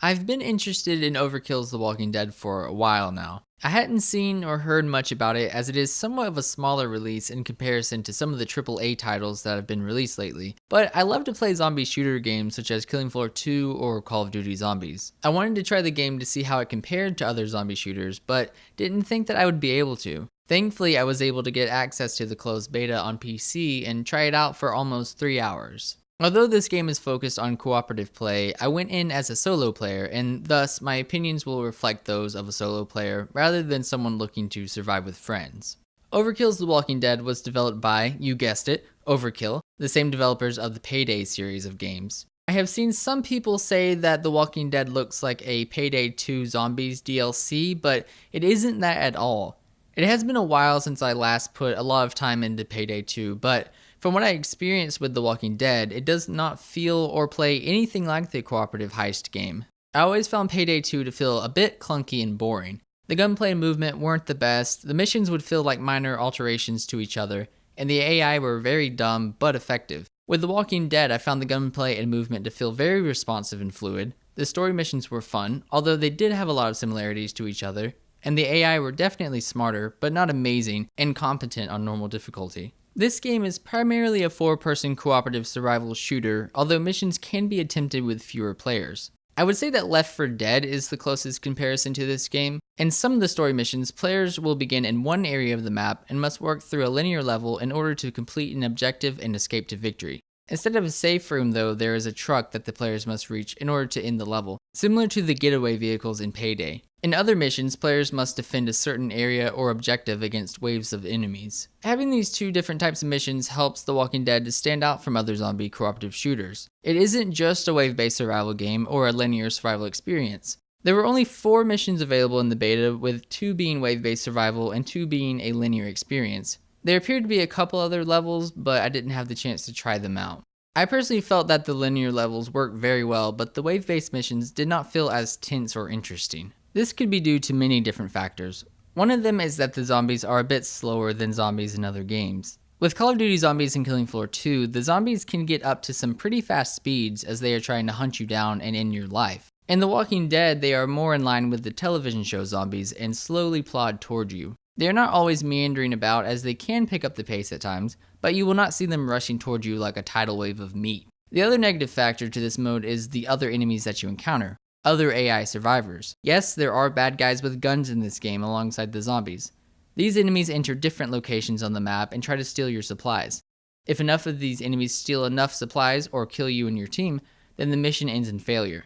I've been interested in Overkill's The Walking Dead for a while now. I hadn't seen or heard much about it as it is somewhat of a smaller release in comparison to some of the AAA titles that have been released lately, but I love to play zombie shooter games such as Killing Floor 2 or Call of Duty Zombies. I wanted to try the game to see how it compared to other zombie shooters, but didn't think that I would be able to. Thankfully, I was able to get access to the closed beta on PC and try it out for almost 3 hours. Although this game is focused on cooperative play, I went in as a solo player, and thus my opinions will reflect those of a solo player rather than someone looking to survive with friends. Overkill's The Walking Dead was developed by, you guessed it, Overkill, the same developers of the Payday series of games. I have seen some people say that The Walking Dead looks like a Payday 2 Zombies DLC, but it isn't that at all. It has been a while since I last put a lot of time into Payday 2, but from what I experienced with The Walking Dead, it does not feel or play anything like the cooperative heist game. I always found Payday 2 to feel a bit clunky and boring. The gunplay and movement weren't the best, the missions would feel like minor alterations to each other, and the AI were very dumb but effective. With The Walking Dead, I found the gunplay and movement to feel very responsive and fluid. The story missions were fun, although they did have a lot of similarities to each other, and the AI were definitely smarter, but not amazing, and competent on normal difficulty. This game is primarily a 4-person cooperative survival shooter, although missions can be attempted with fewer players. I would say that Left 4 Dead is the closest comparison to this game. In some of the story missions, players will begin in one area of the map and must work through a linear level in order to complete an objective and escape to victory. Instead of a safe room though, there is a truck that the players must reach in order to end the level, similar to the getaway vehicles in Payday. In other missions, players must defend a certain area or objective against waves of enemies. Having these two different types of missions helps The Walking Dead to stand out from other zombie cooperative shooters. It isn't just a wave-based survival game or a linear survival experience. There were only 4 missions available in the beta, with 2 being wave-based survival and 2 being a linear experience. There appeared to be a couple other levels, but I didn't have the chance to try them out. I personally felt that the linear levels worked very well, but the wave-based missions did not feel as tense or interesting. This could be due to many different factors. One of them is that the zombies are a bit slower than zombies in other games. With Call of Duty Zombies and Killing Floor 2, the zombies can get up to some pretty fast speeds as they are trying to hunt you down and end your life. In The Walking Dead, they are more in line with the television show zombies and slowly plod toward you. They are not always meandering about as they can pick up the pace at times, but you will not see them rushing toward you like a tidal wave of meat. The other negative factor to this mode is the other enemies that you encounter. Other AI survivors. Yes, there are bad guys with guns in this game alongside the zombies. These enemies enter different locations on the map and try to steal your supplies. If enough of these enemies steal enough supplies or kill you and your team, then the mission ends in failure.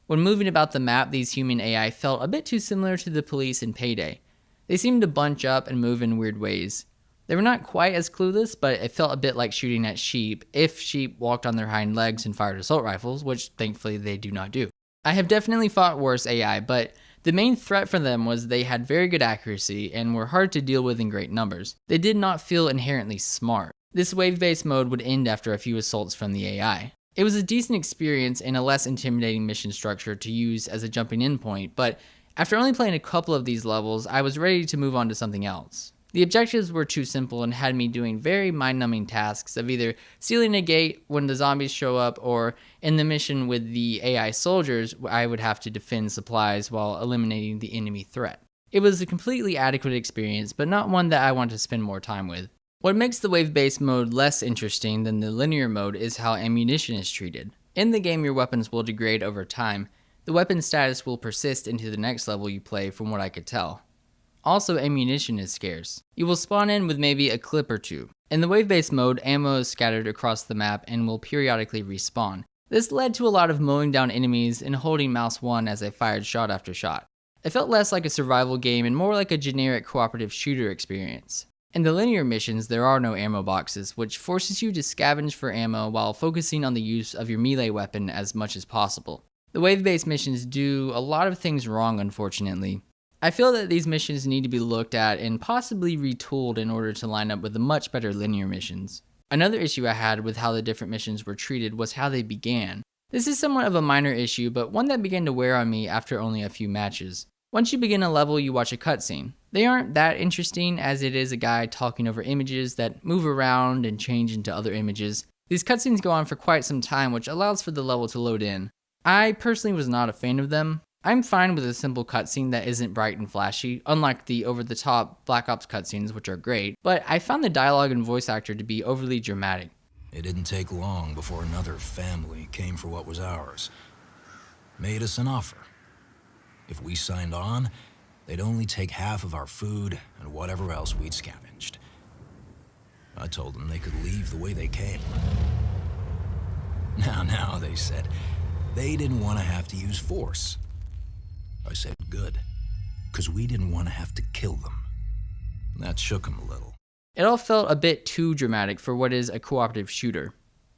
When moving about the map, these human AI felt a bit too similar to the police in Payday. They seemed to bunch up and move in weird ways. They were not quite as clueless, but it felt a bit like shooting at sheep if sheep walked on their hind legs and fired assault rifles, which thankfully they do not do. I have definitely fought worse AI, but the main threat for them was they had very good accuracy and were hard to deal with in great numbers. They did not feel inherently smart. This wave-based mode would end after a few assaults from the AI. It was a decent experience and a less intimidating mission structure to use as a jumping in point, but after only playing a couple of these levels, I was ready to move on to something else. The objectives were too simple and had me doing very mind-numbing tasks of either sealing a gate when the zombies show up, or in the mission with the AI soldiers, I would have to defend supplies while eliminating the enemy threat. It was a completely adequate experience, but not one that I want to spend more time with. What makes the wave-based mode less interesting than the linear mode is how ammunition is treated. In the game, your weapons will degrade over time. The weapon status will persist into the next level you play, from what I could tell. Also, ammunition is scarce. You will spawn in with maybe a clip or 2. In the wave-based mode, ammo is scattered across the map and will periodically respawn. This led to a lot of mowing down enemies and holding mouse 1 as I fired shot after shot. It felt less like a survival game and more like a generic cooperative shooter experience. In the linear missions, there are no ammo boxes, which forces you to scavenge for ammo while focusing on the use of your melee weapon as much as possible. The wave-based missions do a lot of things wrong, unfortunately. I feel that these missions need to be looked at and possibly retooled in order to line up with the much better linear missions. Another issue I had with how the different missions were treated was how they began. This is somewhat of a minor issue, but one that began to wear on me after only a few matches. Once you begin a level, you watch a cutscene. They aren't that interesting, as it is a guy talking over images that move around and change into other images. These cutscenes go on for quite some time, which allows for the level to load in. I personally was not a fan of them. I'm fine with a simple cutscene that isn't bright and flashy, unlike the over-the-top Black Ops cutscenes, which are great, but I found the dialogue and voice actor to be overly dramatic. It didn't take long before another family came for what was ours. Made us an offer. If we signed on, they'd only take half of our food and whatever else we'd scavenged. I told them they could leave the way they came. Now, they said they didn't want to have to use force. I said good, because we didn't want to have to kill them. That shook them a little. It all felt a bit too dramatic for what is a cooperative shooter.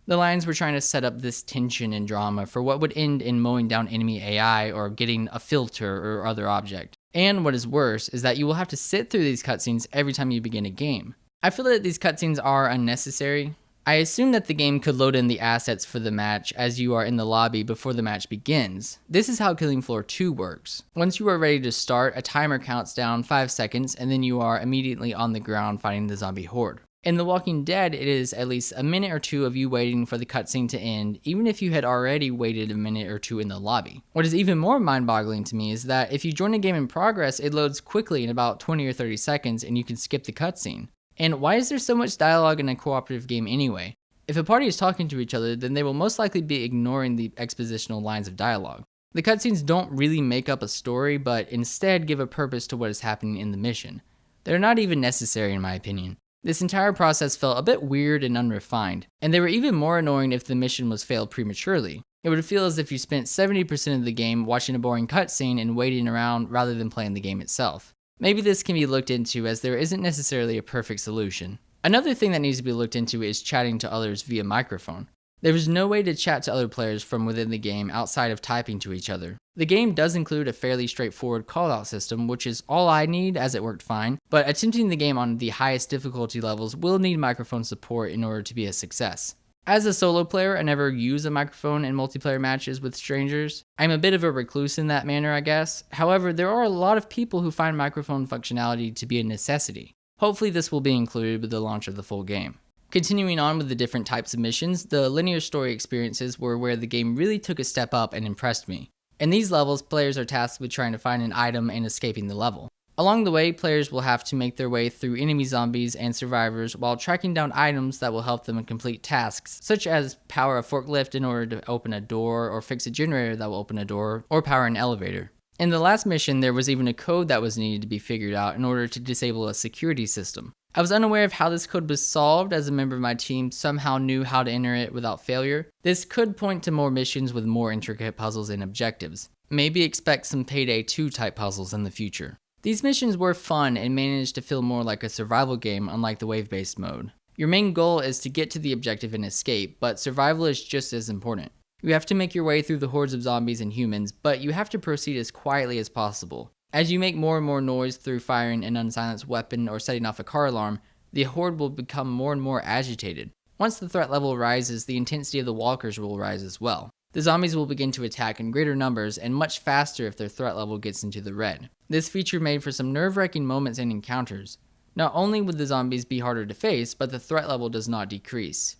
The Lions were trying to set up this tension and drama for what would end in mowing down enemy AI or getting a filter or other object. And what is worse is that you will have to sit through these cutscenes every time you begin a game. I feel that these cutscenes are unnecessary. I assume that the game could load in the assets for the match as you are in the lobby before the match begins. This is how Killing Floor 2 works. Once you are ready to start, a timer counts down 5 seconds and then you are immediately on the ground fighting the zombie horde. In The Walking Dead, it is at least a minute or two of you waiting for the cutscene to end, even if you had already waited a minute or two in the lobby. What is even more mind-boggling to me is that if you join a game in progress, it loads quickly in about 20 or 30 seconds and you can skip the cutscene. And why is there so much dialogue in a cooperative game anyway? If a party is talking to each other, then they will most likely be ignoring the expositional lines of dialogue. The cutscenes don't really make up a story, but instead give a purpose to what is happening in the mission. They're not even necessary in my opinion. This entire process felt a bit weird and unrefined, and they were even more annoying if the mission was failed prematurely. It would feel as if you spent 70% of the game watching a boring cutscene and waiting around rather than playing the game itself. Maybe this can be looked into as there isn't necessarily a perfect solution. Another thing that needs to be looked into is chatting to others via microphone. There is no way to chat to other players from within the game outside of typing to each other. The game does include a fairly straightforward callout system, which is all I need as it worked fine, but attempting the game on the highest difficulty levels will need microphone support in order to be a success. As a solo player, I never use a microphone in multiplayer matches with strangers. I'm a bit of a recluse in that manner, I guess. However, there are a lot of people who find microphone functionality to be a necessity. Hopefully this will be included with the launch of the full game. Continuing on with the different types of missions, the linear story experiences were where the game really took a step up and impressed me. In these levels, players are tasked with trying to find an item and escaping the level. Along the way, players will have to make their way through enemy zombies and survivors while tracking down items that will help them complete tasks, such as power a forklift in order to open a door, or fix a generator that will open a door, or power an elevator. In the last mission, there was even a code that was needed to be figured out in order to disable a security system. I was unaware of how this code was solved, as a member of my team somehow knew how to enter it without failure. This could point to more missions with more intricate puzzles and objectives. Maybe expect some Payday 2 type puzzles in the future. These missions were fun and managed to feel more like a survival game, unlike the wave-based mode. Your main goal is to get to the objective and escape, but survival is just as important. You have to make your way through the hordes of zombies and humans, but you have to proceed as quietly as possible. As you make more and more noise through firing an unsilenced weapon or setting off a car alarm, the horde will become more and more agitated. Once the threat level rises, the intensity of the walkers will rise as well. The zombies will begin to attack in greater numbers and much faster if their threat level gets into the red. This feature made for some nerve-wracking moments and encounters. Not only would the zombies be harder to face, but the threat level does not decrease.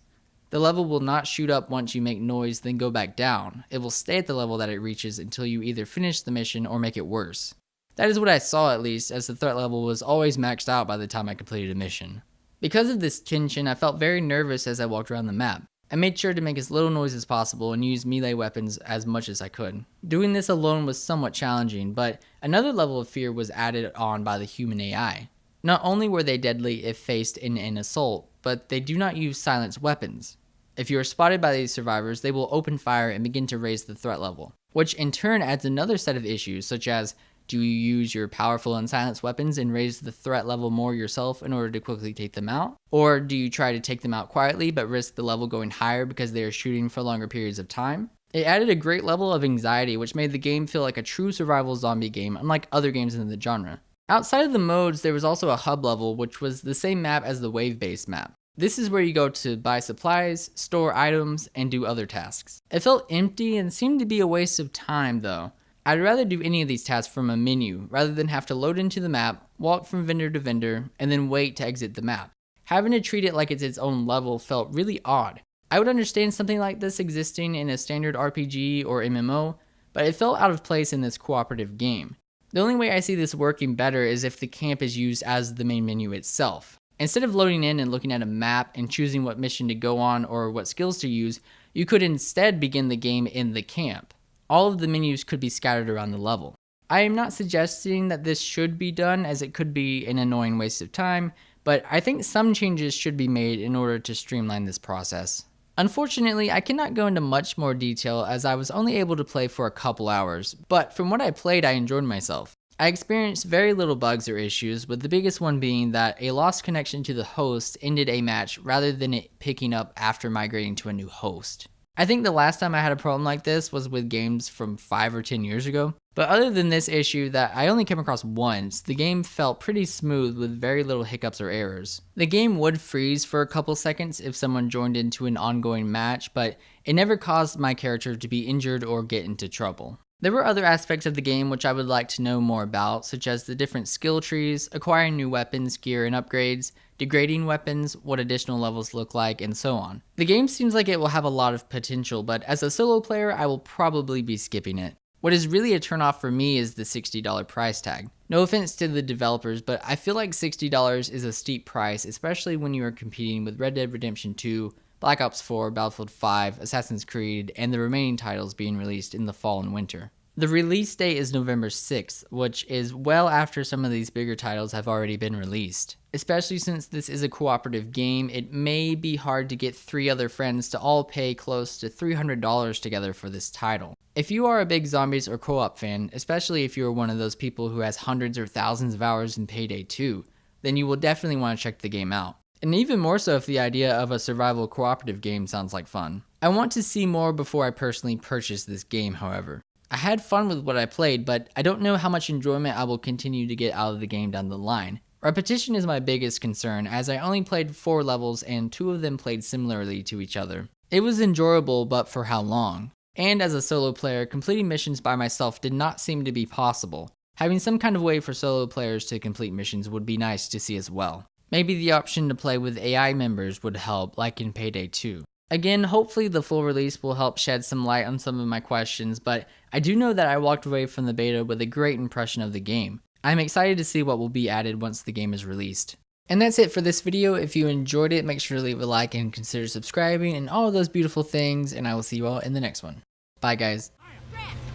The level will not shoot up once you make noise then go back down. It will stay at the level that it reaches until you either finish the mission or make it worse. That is what I saw, at least, as the threat level was always maxed out by the time I completed a mission. Because of this tension, I felt very nervous as I walked around the map. I made sure to make as little noise as possible and use melee weapons as much as I could. Doing this alone was somewhat challenging, but another level of fear was added on by the human AI. Not only were they deadly if faced in an assault, but they do not use silenced weapons. If you are spotted by these survivors, they will open fire and begin to raise the threat level, which in turn adds another set of issues, such as, do you use your powerful unsilenced weapons and raise the threat level more yourself in order to quickly take them out? Or do you try to take them out quietly but risk the level going higher because they are shooting for longer periods of time? It added a great level of anxiety, which made the game feel like a true survival zombie game, unlike other games in the genre. Outside of the modes, there was also a hub level, which was the same map as the wave-based map. This is where you go to buy supplies, store items, and do other tasks. It felt empty and seemed to be a waste of time though. I'd rather do any of these tasks from a menu, rather than have to load into the map, walk from vendor to vendor, and then wait to exit the map. Having to treat it like it's its own level felt really odd. I would understand something like this existing in a standard RPG or MMO, but it felt out of place in this cooperative game. The only way I see this working better is if the camp is used as the main menu itself. Instead of loading in and looking at a map and choosing what mission to go on or what skills to use, you could instead begin the game in the camp. All of the menus could be scattered around the level. I am not suggesting that this should be done, as it could be an annoying waste of time, but I think some changes should be made in order to streamline this process. Unfortunately, I cannot go into much more detail as I was only able to play for a couple hours, but from what I played, I enjoyed myself. I experienced very little bugs or issues, with the biggest one being that a lost connection to the host ended a match rather than it picking up after migrating to a new host. I think the last time I had a problem like this was with games from 5 or 10 years ago, but other than this issue that I only came across once, the game felt pretty smooth with very little hiccups or errors. The game would freeze for a couple seconds if someone joined into an ongoing match, but it never caused my character to be injured or get into trouble. There were other aspects of the game which I would like to know more about, such as the different skill trees, acquiring new weapons, gear, and upgrades, degrading weapons, what additional levels look like, and so on. The game seems like it will have a lot of potential, but as a solo player, I will probably be skipping it. What is really a turnoff for me is the $60 price tag. No offense to the developers, but I feel like $60 is a steep price, especially when you are competing with Red Dead Redemption 2, Black Ops 4, Battlefield 5, Assassin's Creed, and the remaining titles being released in the fall and winter. The release date is November 6th, which is well after some of these bigger titles have already been released. Especially since this is a cooperative game, it may be hard to get 3 other friends to all pay close to $300 together for this title. If you are a big zombies or co-op fan, especially if you are one of those people who has hundreds or thousands of hours in Payday 2, then you will definitely want to check the game out. And even more so if the idea of a survival cooperative game sounds like fun. I want to see more before I personally purchase this game, however. I had fun with what I played, but I don't know how much enjoyment I will continue to get out of the game down the line. Repetition is my biggest concern, as I only played 4 levels and 2 of them played similarly to each other. It was enjoyable, but for how long? And as a solo player, completing missions by myself did not seem to be possible. Having some kind of way for solo players to complete missions would be nice to see as well. Maybe the option to play with AI members would help, like in Payday 2. Again, hopefully the full release will help shed some light on some of my questions, but I do know that I walked away from the beta with a great impression of the game. I'm excited to see what will be added once the game is released. And that's it for this video. If you enjoyed it, make sure to leave a like and consider subscribing and all of those beautiful things, and I will see you all in the next one. Bye guys.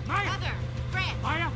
Maya! Maya! Maya!